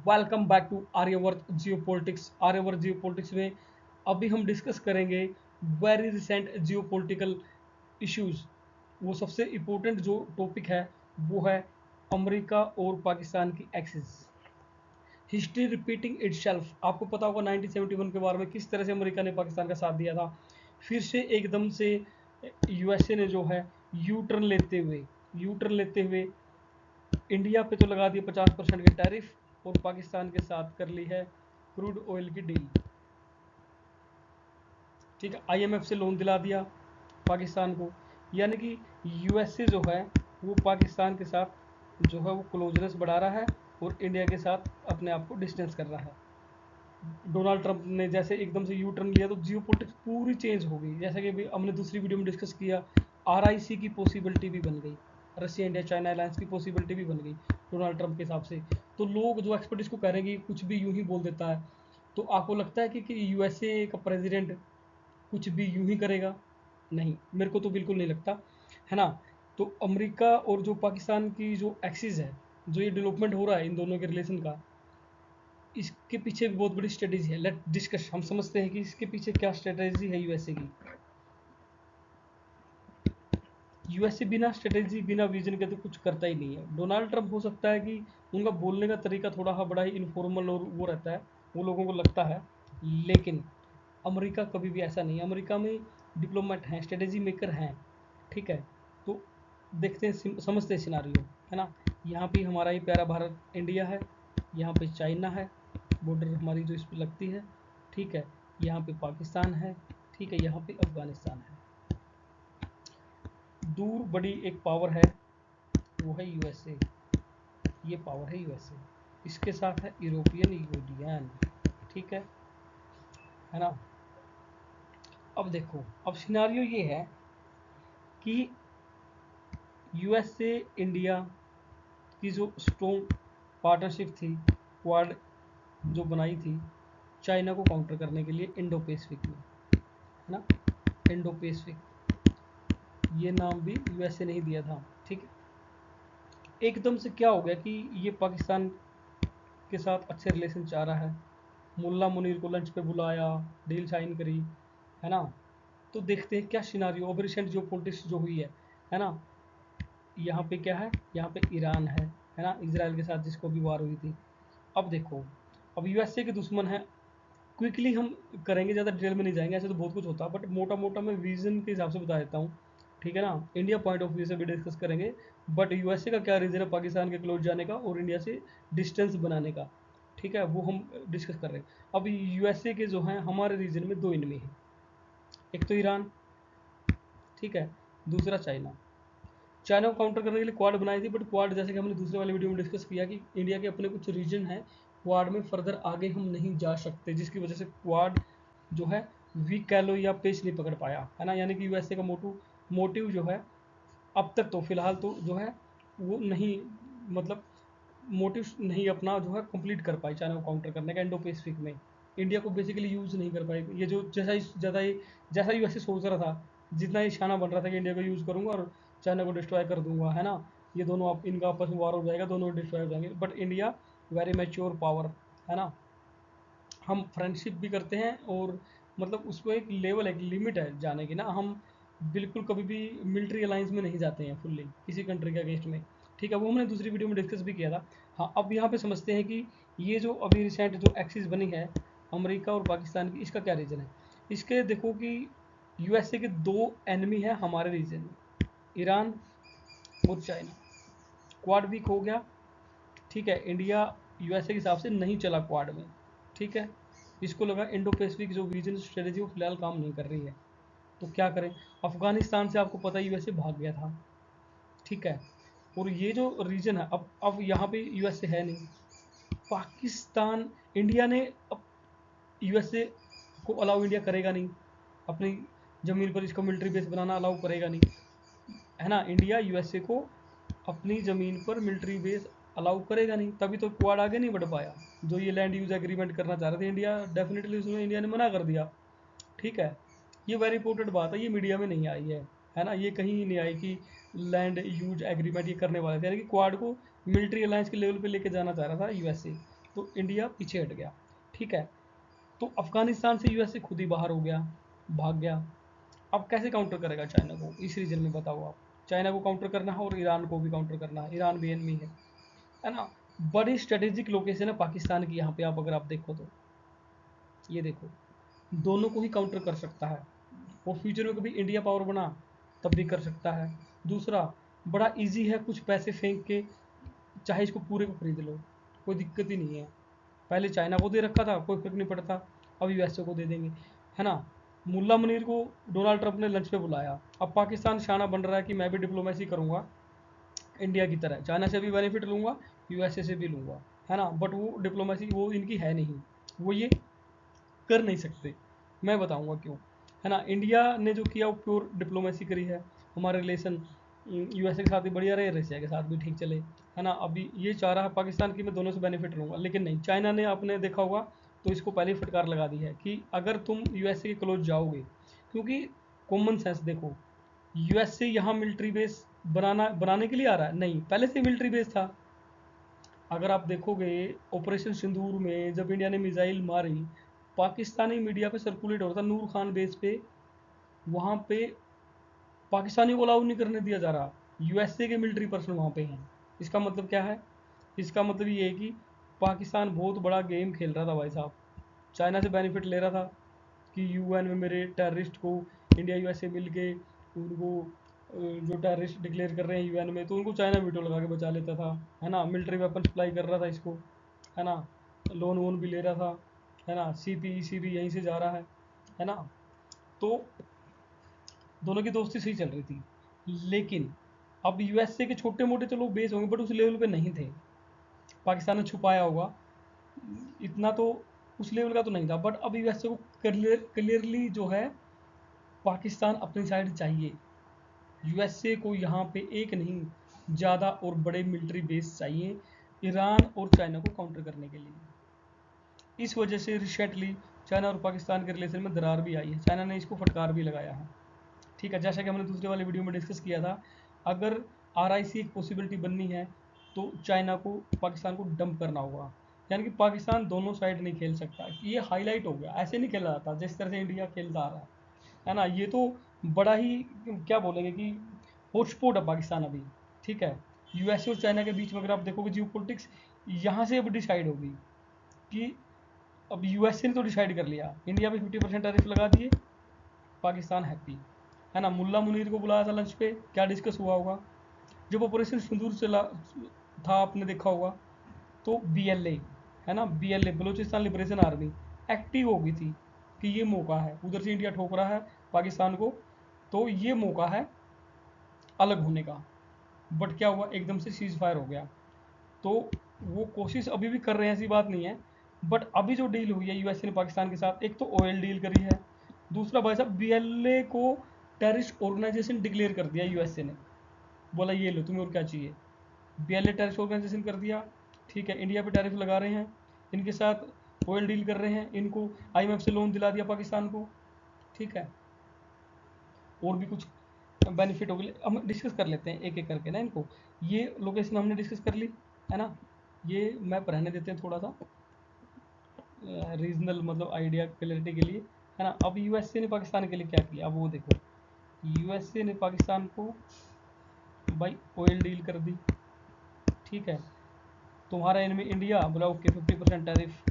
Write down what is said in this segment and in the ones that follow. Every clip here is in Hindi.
Welcome back to Aryavarta geopolitics. Aryavarta geopolitics में अभी हम डिस्कस करेंगे वेरी रिसेंट जियोपॉलिटिकल इश्यूज। वो सबसे इम्पोर्टेंट जो टॉपिक है वो है अमेरिका और पाकिस्तान की एक्सिस। History repeating itself. आपको पता होगा 1971 के बारे में किस तरह से अमेरिका ने पाकिस्तान का साथ दिया था। फिर से एकदम से यूएसए ने जो है यू टर्न लेते हुए इंडिया पे तो लगा दिए 50% के टैरिफ और पाकिस्तान के साथ कर ली है क्रूड ऑयल की डील। ठीक है, आईएमएफ से लोन दिला दिया पाकिस्तान को, यानी कि यूएसए जो है वो पाकिस्तान के साथ जो है वो क्लोजनेस बढ़ा रहा है और इंडिया के साथ अपने आप को डिस्टेंस कर रहा है। डोनाल्ड ट्रंप ने जैसे एकदम से यू टर्न लिया तो जियो पोलिटिक्स पूरी चेंज हो गई। जैसा कि अभी हमने दूसरी वीडियो में डिस्कस किया, आरआईसी की पॉसिबिलिटी भी बन गई, रशिया इंडिया चाइना अलायंस की पॉसिबिलिटी भी बन गई डोनाल्ड ट्रंप के हिसाब से। तो लोग जो एक्सपर्ट इसको कह रहे हैं कि कुछ भी यूं ही बोल देता है। तो आपको लगता है कि यूएसए का प्रेसिडेंट कुछ भी यूं ही करेगा? नहीं, मेरे को तो बिल्कुल नहीं लगता, है ना। तो अमेरिका और जो पाकिस्तान की जो एक्सिस है, जो ये डेवलपमेंट हो रहा है इन दोनों के रिलेशन का, इसके पीछे भी बहुत बड़ी स्ट्रेटेजी है। Let discuss. हम समझते हैं कि इसके पीछे क्या स्ट्रेटेजी है यूएसए की। यूएसए बिना स्ट्रेटेजी बिना विजन के तो कुछ करता ही नहीं है। डोनाल्ड ट्रंप हो सकता है कि उनका बोलने का तरीका थोड़ा बड़ा ही इनफॉर्मल और वो रहता है, वो लोगों को लगता है, लेकिन अमेरिका कभी भी ऐसा नहीं है। अमेरिका में डिप्लोमेट हैं, स्ट्रेटेजी मेकर हैं, ठीक है। तो देखते हैं, समझते हैं सिनारियो, है ना। यहाँ पे हमारा ही प्यारा भारत इंडिया है, यहाँ पे चाइना है, बॉर्डर हमारी जो इस पर लगती है, ठीक है। यहाँ पे पाकिस्तान है, ठीक है। यहाँ पे अफगानिस्तान है। दूर बड़ी एक पावर है, वो है यूएसए। ये पावर है यूएसए। इसके साथ है यूरोपियन यूनियन, ठीक है ना। अब देखो, अब सिनारियो ये है कि यूएसए इंडिया की जो स्ट्रॉन्ग पार्टनरशिप थी, क्वाड जो बनाई थी चाइना को काउंटर करने के लिए इंडो पैसिफिक में, है ना। इंडो पैसिफिक ये नाम भी यूएसए ने ही दिया था, ठीक है। एकदम से क्या हो गया कि ये पाकिस्तान के साथ अच्छे रिलेशन चाह रहा है, मुल्ला मुनीर को लंच पे बुलाया, डील साइन करी, है ना। तो देखते हैं क्या सिनारियो। अब रिसेंट जो पॉलिटिक्स जो हुई है ना। यहाँ पे क्या है, यहाँ पे ईरान है ना, इसराइल के साथ जिसको भी वार हुई थी। अब देखो, अब यूएसए के दुश्मन है। क्विकली हम करेंगे, ज़्यादा डिटेल में नहीं जाएंगे, ऐसे तो बहुत कुछ होता है, बट मोटा मोटा मैं विजन के हिसाब से बता देता हूँ, ठीक है ना। इंडिया पॉइंट ऑफ व्यू से भी डिस्कस करेंगे, बट यूएसए का क्या रीज़न है पाकिस्तान के क्लोज जाने का और इंडिया से डिस्टेंस बनाने का, ठीक है, वो हम डिस्कस कर रहे हैं। अब यूएसए के जो हैं हमारे रीजन में दो इनमी हैं, एक तो ईरान, ठीक है, दूसरा चाइना। चाइना को काउंटर करने के लिए क्वाड बनाई थी, बट क्वाड जैसे कि हमने दूसरे वाले वीडियो में डिस्कस किया कि इंडिया के अपने कुछ रीजन हैं, क्वाड में फर्दर आगे हम नहीं जा सकते, जिसकी वजह से क्वाड जो है वीक कह लो या पेच नहीं पकड़ पाया, है ना। यानी कि यूएसए का मोटिव जो है अब तक तो फिलहाल तो जो है वो नहीं, मतलब मोटिव नहीं अपना जो है कंप्लीट कर पाई चाइना को काउंटर करने का इंडो पैसिफिक में। इंडिया को बेसिकली यूज़ नहीं कर पाए। ये जो जैसा यूएसए सोच रहा था, जितना ये शाना बन रहा था कि इंडिया को यूज़ करूंगा और चाइना को डिस्ट्रॉय कर दूंगा, है ना। ये दोनों इनका आपस में वार हो जाएगा, दोनों डिस्ट्रॉय हो जाएंगे। But India very mature power, है ना। हम फ्रेंडशिप भी करते हैं और मतलब उसको एक लेवल एक लिमिट है जाने की ना। हम बिल्कुल कभी भी मिलिट्री अलायंस में नहीं जाते हैं फुल्ली किसी कंट्री के अगेंस्ट में, ठीक है। वो हमने दूसरी वीडियो में डिस्कस भी किया था। हाँ, अब यहाँ पे समझते हैं कि ये जो अभी रिसेंट जो एक्सिस बनी है अमेरिका और पाकिस्तान की, इसका क्या रीज़न है। इसके देखो कि यूएसए के दो एनिमी है हमारे रीजन में, ईरान और चाइना। क्वाड वीक हो गया, ठीक है। इंडिया यूएसए के हिसाब से नहीं चला क्वाड में, ठीक है। इसको लगा इंडो पैसिफिक जो विजन स्ट्रेटेजी वो फिलहाल काम नहीं कर रही है, तो क्या करें। अफगानिस्तान से आपको पता है यूएसए भाग गया था, ठीक है। और ये जो रीजन है, अब यहाँ पे यूएसए है नहीं, पाकिस्तान, इंडिया ने अब यूएसए को अलाउ इंडिया करेगा नहीं, अपनी ज़मीन पर इसको मिलिट्री बेस बनाना अलाउ करेगा नहीं, है ना। इंडिया यूएसए को अपनी ज़मीन पर मिलिट्री बेस अलाउ करेगा नहीं, तभी तो क्वाड आगे नहीं बढ़ पाया। जो ये लैंड यूज एग्रीमेंट करना चाह रहे थे इंडिया, डेफिनेटली उसमें इंडिया ने मना कर दिया, ठीक है। ये वेरी इंपॉर्टेंट बात है, ये मीडिया में नहीं आई है ना। ये कहीं नहीं आई कि लैंड यूज एग्रीमेंट ये करने वाले थे, यानी कि क्वाड को मिलिट्री अलायंस के लेवल पे लेके जाना चाह रहा था यूएसए। तो इंडिया पीछे हट गया। ठीक है, तो अफगानिस्तान से यूएसए खुद ही बाहर हो गया, भाग गया। अब कैसे काउंटर करेगा चाइना को इस रीजन में, बताओ आप। चाइना को काउंटर करना है और ईरान को भी काउंटर करना है, ईरान भी एनमी है ना। बड़ी स्ट्रेटेजिक लोकेशन है पाकिस्तान की यहाँ पे, आप अगर आप देखो तो ये देखो, दोनों को ही काउंटर कर सकता है। और फ्यूचर में कभी इंडिया पावर बना तब भी कर सकता है। दूसरा, बड़ा इजी है, कुछ पैसे फेंक के चाहे इसको पूरे को खरीद लो, कोई दिक्कत ही नहीं है। पहले चाइना को दे रखा था, कोई फर्क नहीं पड़ता, अब यूएसए को दे देंगे, है ना। मुल्ला मुनीर को डोनाल्ड ट्रंप ने लंच पे बुलाया। अब पाकिस्तान शाना बन रहा है कि मैं भी डिप्लोमेसी करूंगा इंडिया की तरह, चाइना से भी बेनिफिट लूंगा, यूएसए से भी लूंगा, है ना। बट वो डिप्लोमेसी वो इनकी है नहीं, वो ये कर नहीं सकते। मैं बताऊंगा क्यों, है ना। इंडिया ने जो किया वो प्योर डिप्लोमेसी करी है। हमारे रिलेशन यूएसए के साथ भी बढ़िया रहे, रशिया के साथ भी ठीक चले, है ना। अभी ये चाह रहा है पाकिस्तान की मैं दोनों से बेनिफिट लूंगा, लेकिन नहीं, चाइना ने आपने देखा होगा तो इसको पहले ही फटकार लगा दी है कि अगर तुम यूएसए के क्लोज जाओगे, क्योंकि कॉमन सेंस देखो, यूएसए यहाँ मिलिट्री बेस बनाने के लिए आ रहा है नहीं, पहले से मिलिट्री बेस था। अगर आप देखोगे ऑपरेशन सिंदूर में जब इंडिया ने मिसाइल मारी, पाकिस्तानी मीडिया पे सर्कुलेट हो रहा था नूर खान बेस पे, वहाँ पे पाकिस्तानी को अलाउ नहीं करने दिया जा रहा, यूएसए के मिलिट्री पर्सन वहाँ पे हैं। इसका मतलब क्या है, इसका मतलब ये है कि पाकिस्तान बहुत बड़ा गेम खेल रहा था भाई साहब, चाइना से बेनिफिट ले रहा था कि यूएन में मेरे टेररिस्ट को इंडिया यूएसए मिल के उनको जो टेररिस्ट डिक्लेयर कर रहे हैं यूएन में, तो उनको चाइना वीटो लगा के बचा लेता था, है ना। मिलिट्री वेपन सप्लाई कर रहा था इसको, है ना। लोन वोन भी ले रहा था, है ना। सीपीईसी भी यहीं से जा रहा है ना। तो दोनों की दोस्ती सही चल रही थी। लेकिन अब यूएसए के छोटे मोटे चलो बेस होंगे, बट उस लेवल पे नहीं थे। पाकिस्तान ने छुपाया होगा, इतना तो उस लेवल का तो नहीं था। बट अब यूएसए को क्लियरली जो है पाकिस्तान अपनी साइड चाहिए। यूएसए को यहाँ पे एक नहीं, ज़्यादा और बड़े मिलिट्री बेस चाहिए ईरान और चाइना को काउंटर करने के लिए। इस वजह से रिसेंटली चाइना और पाकिस्तान के रिलेशन में दरार भी आई है, चाइना ने इसको फटकार भी लगाया है। ठीक है, जैसा कि हमने दूसरे वाले वीडियो में डिस्कस किया था, अगर आरआईसी एक पॉसिबिलिटी बननी है तो चाइना को पाकिस्तान को डंप करना होगा, यानी कि पाकिस्तान दोनों साइड नहीं खेल सकता। ये हाईलाइट हो गया, ऐसे नहीं खेला जाता जिस तरह से इंडिया खेलता आ रहा है ना। ये तो बड़ा ही क्या बोलेंगे कि हॉटस्पॉट है पाकिस्तान अभी। ठीक है, यूएसए और चाइना के बीच में अगर आप देखोगे जियो पॉलिटिक्स यहाँ से अब डिसाइड होगी कि अब यूएसए ने तो डिसाइड कर लिया, इंडिया पे 50% टैरिफ लगा दिए, पाकिस्तान हैप्पी, है ना। मुल्ला मुनीर को बुलाया था लंच पे, क्या डिस्कस हुआ होगा। जब ऑपरेशन सिंदूर चला था आपने देखा होगा, तो बीएलए, है ना, BLA Balochistan liberation army active हो गई थी कि ये मौका है, उधर से इंडिया ठोक रहा है पाकिस्तान को, तो ये मौका है अलग होने का। बट क्या हुआ, एकदम से सीज फायर हो गया। तो वो कोशिश अभी भी कर रहे हैं, ऐसी बात नहीं है। बट अभी जो डील हुई है यूएसए ने पाकिस्तान के साथ, एक तो ऑयल डील करी है, दूसरा भाई साहब बीएलए को टेररिस्ट ऑर्गेनाइजेशन डिक्लेयर कर दिया यूएसए ने, बोला ये लो तुम्हें और क्या चाहिए। बीएलए टेररिस्ट ऑर्गेनाइजेशन कर दिया। ठीक है, इंडिया पे टैरिफ लगा रहे हैं, इनके साथ ऑयल डील कर रहे हैं, इनको आईएमएफ से लोन दिला दिया पाकिस्तान को। ठीक है, और भी कुछ बेनिफिट हो गए, हम डिस्कस कर लेते हैं एक एक करके ना इनको। ये लोकेशन हमने डिस्कस कर ली, है ना। ये मैप रहने देते हैं थोड़ा सा रीजनल मतलब आइडिया क्लैरिटी के लिए, है ना। अब यूएसए ने पाकिस्तान के लिए क्या किया, अब वो देखो। यूएसए ने पाकिस्तान को भाई ऑयल डील कर दी। ठीक है, तुम्हारा एनिमी इंडिया, बोला ओके 50% टैरिफ,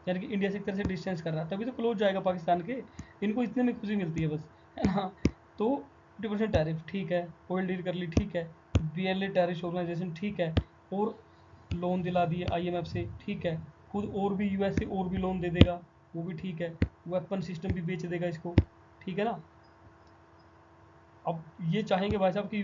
यानी कि इंडिया से एक तरह से डिस्टेंस कर रहा है, तभी तो क्लोज जाएगा पाकिस्तान के। इनको इतने में खुशी मिलती है बस, है ना। तो 50% टैरिफ, ठीक है, ऑयल डील कर ली, ठीक है। बीएलए टेररिस्ट ऑर्गेनाइजेशन, ठीक है, और लोन दिला दिए आईएमएफ से, ठीक है। खुद और भी यूएसए और भी लोन दे देगा, वो भी ठीक है। वेपन सिस्टम भी बेच देगा इसको, ठीक है ना। अब ये चाहेंगे भाई साहब कि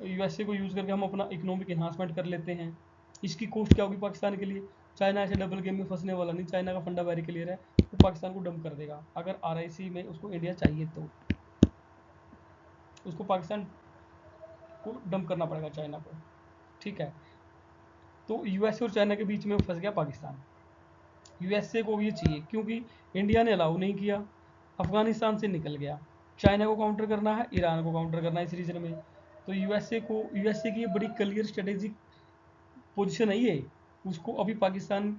यूएसए को यूज़ करके हम अपना इकोनॉमिक इन्हांसमेंट कर लेते हैं। इसकी कॉस्ट क्या होगी पाकिस्तान के लिए। चाइना ऐसे डबल गेम में फंसने वाला नहीं, चाइना का फंडा वेरी क्लियर है, वो पाकिस्तान को डंप कर देगा अगर आरआईसी में उसको इंडिया चाहिए तो। उसको पाकिस्तान को डंप करना पड़ेगा चाइना को। ठीक है, तो यूएसए और चाइना के बीच में फंस गया पाकिस्तान। यूएसए को ये चाहिए क्योंकि इंडिया ने अलाउ नहीं किया, अफगानिस्तान से निकल गया। चाइना को काउंटर करना है, ईरान को काउंटर करना है इस रीजन में। तो यूएसए की बड़ी क्लियर स्ट्रेटेजिक पोजीशन है ये उसको अभी पाकिस्तान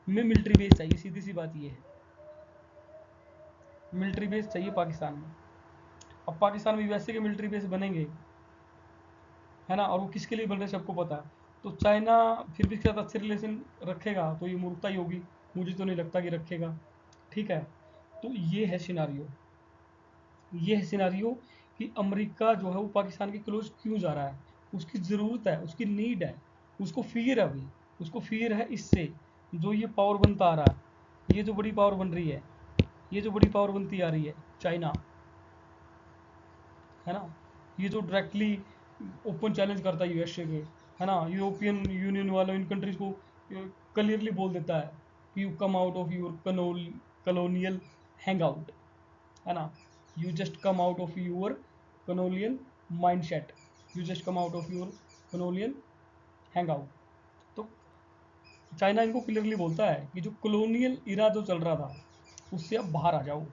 में मिलिट्री बेस चाहिए, सीधी सी बात ये है, मिलिट्री बेस चाहिए पाकिस्तान में। अब पाकिस्तान में यूएसए के मिलिट्री बेस बनेंगे, है ना, और वो किसके लिए बन रहे हैं सबको पता है। तो चाइना फिर भी इसके साथ अच्छे रिलेशन रखेगा तो ये मूर्खता ही होगी, मुझे तो नहीं लगता कि रखेगा। ठीक है, तो ये है सिनारियो कि अमेरिका जो है वो पाकिस्तान के क्लोज क्यों जा रहा है। उसकी ज़रूरत है, उसकी नीड है, उसको फियर है अभी, उसको फियर है इससे जो ये पावर बनता आ रहा है, ये जो बड़ी पावर बन रही है, ये जो बड़ी पावर बनती आ रही है चाइना, है ना, ये जो डायरेक्टली ओपन चैलेंज करता है यूएसए के, है ना, यूरोपियन यूनियन वालों इन कंट्रीज को क्लियरली बोल देता है कि you come out of your colonial hang out, है ना, you just come out of your colonial mind set, you just come out of your colonial hang out. तो चाइना इनको क्लियरली बोलता है कि जो कलोनियल इरा जो चल रहा था उससे अब बाहर आ जाओ।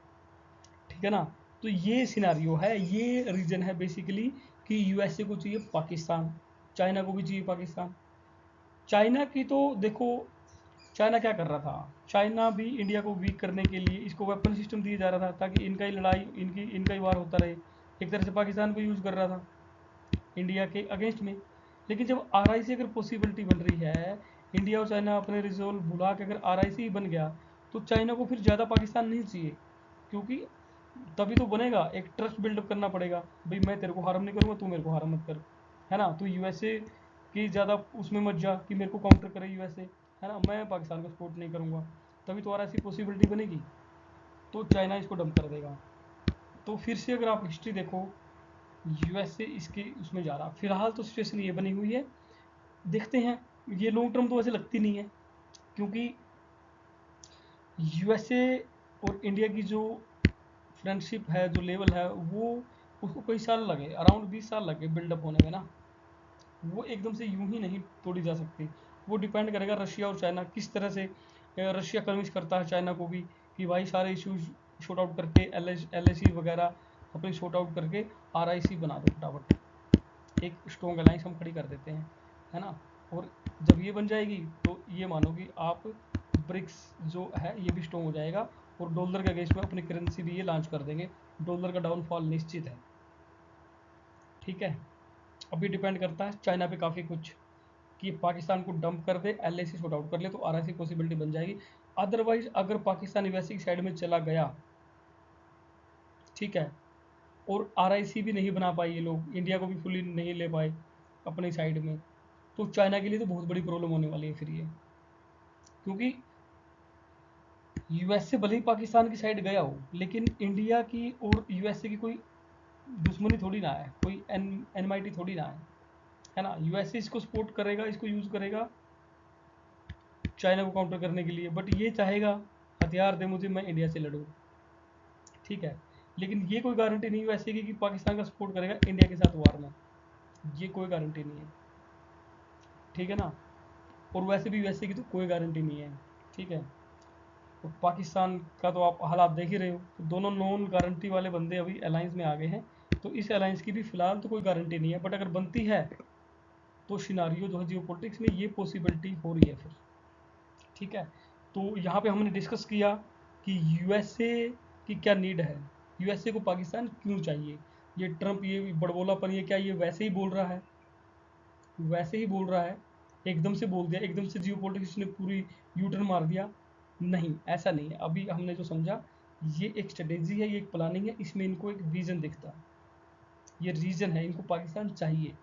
ठीक है ना, तो ये सिनारियो है, ये रीजन है बेसिकली कि यूएसए को चाहिए पाकिस्तान, चाइना को भी चाहिए पाकिस्तान। चाइना की तो देखो, चाइना क्या कर रहा था, चाइना भी इंडिया को वीक करने के लिए इसको वेपन सिस्टम दिया जा रहा था ताकि इनका ही लड़ाई, इनका ही वार होता रहे। एक तरह से पाकिस्तान को यूज़ कर रहा था इंडिया के अगेंस्ट में। लेकिन जब आरआई से अगर पॉसिबिलिटी बन रही है, इंडिया और चाइना अपने रिजोल्व भुला के अगर आरआई से ही बन गया, तो चाइना को फिर ज़्यादा पाकिस्तान नहीं चाहिए, क्योंकि तभी तो बनेगा, एक ट्रस्ट बिल्डअप करना पड़ेगा, भाई मैं तेरे को हार्म नहीं करूँगा, तू मेरे को हार्म मत कर, है ना, तू यूएसए की ज़्यादा उसमें मत जा कि मेरे को काउंटर करे यूएसए, है ना, मैं पाकिस्तान को सपोर्ट नहीं करूँगा, तभी तो और ऐसी पॉसिबिलिटी बनेगी, तो चाइना इसको डंप कर देगा। तो फिर से अगर आप हिस्ट्री देखो, यूएसए इसके उसमें जा रहा, फिलहाल तो सिचुएशन ये बनी हुई है, देखते हैं, ये लॉन्ग टर्म तो वैसे लगती नहीं है, क्योंकि यूएसए और इंडिया की जो फ्रेंडशिप है, जो लेवल है, वो उसको कई साल लगे, अराउंड 20 साल लगे बिल्डअप होने में ना, वो एकदम से यूं ही नहीं तोड़ी जा सकती। वो डिपेंड करेगा रशिया और चाइना किस तरह से, रशिया कन्विंस करता है चाइना को भी कि भाई सारे इश्यूज शॉर्ट आउट करके एल वगैरह अपनी शॉर्ट आउट करके आरआईसी बना दो फटाफट, एक स्ट्रॉन्ग अलायंस हम खड़ी कर देते हैं, है ना। और जब ये बन जाएगी तो ये मानो कि आप ब्रिक्स जो है ये भी स्ट्रॉन्ग हो जाएगा, और डॉलर के अगेंस्ट में अपनी करेंसी भी ये लॉन्च कर देंगे, डॉलर का डाउनफॉल निश्चित है। ठीक है, अभी डिपेंड करता है चाइना पे काफ़ी कुछ, कि पाकिस्तान को डंप कर दे, एलएसी शॉर्ट आउट कर ले तो आरआईसी पॉसिबिलिटी बन जाएगी। अदरवाइज अगर पाकिस्तान वैसी साइड में चला गया, ठीक है, और आरआईसी भी नहीं बना पाए ये लोग, इंडिया को भी फुली नहीं ले पाए अपनी साइड में, तो चाइना के लिए तो बहुत बड़ी प्रॉब्लम होने वाली है फिर ये, क्योंकि यूएसए भले ही पाकिस्तान की साइड गया हो, लेकिन इंडिया की और यूएसए की कोई दुश्मनी थोड़ी ना है, कोई एनमाइटी थोड़ी ना है ना। यूएसए इसको सपोर्ट करेगा, इसको यूज़ करेगा चाइना को काउंटर करने के लिए, बट ये चाहेगा हथियार दे मुझे, मैं इंडिया से लड़ूँ। ठीक है, लेकिन ये कोई गारंटी नहीं वैसे कि पाकिस्तान का सपोर्ट करेगा इंडिया के साथ वार में, ये कोई गारंटी नहीं है। ठीक है ना, और वैसे भी वैसे की तो कोई गारंटी नहीं है। ठीक है, तो पाकिस्तान का तो आप हालात देख ही रहे हो, तो दोनों नॉन गारंटी वाले बंदे अभी अलायंस में आ गए हैं, तो इस अलायंस की भी फिलहाल तो कोई गारंटी नहीं है, बट अगर बनती है तो सिनारियो जो है जियो पॉलिटिक्स में ये पॉसिबिलिटी हो रही है फिर। ठीक है, तो यहाँ पे हमने डिस्कस किया कि यूएसए की क्या नीड है, यूएसए को पाकिस्तान क्यों चाहिए, ये ट्रम्प ये बड़बोलापन, ये क्या ये वैसे ही बोल रहा है, वैसे ही बोल रहा है, एकदम से बोल दिया, एकदम से जियो पॉलिटिक्स ने पूरी यू टर्न मार दिया, नहीं ऐसा नहीं है। अभी हमने जो समझा ये एक स्ट्रेटेजी है, ये एक प्लानिंग है, इसमें इनको एक रीजन दिखता है, ये रीजन है, इनको पाकिस्तान चाहिए।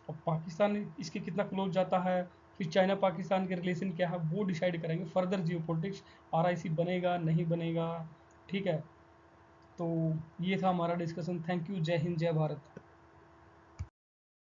अब पाकिस्तान इसके कितना क्लोज जाता है, फिर चाइना पाकिस्तान के रिलेशन क्या है, वो डिसाइड करेंगे फर्दर जियो पॉलिटिक्स, आरआईसी बनेगा नहीं बनेगा। ठीक है, तो ये था हमारा डिस्कशन। थैंक यू, जय हिंद जय भारत।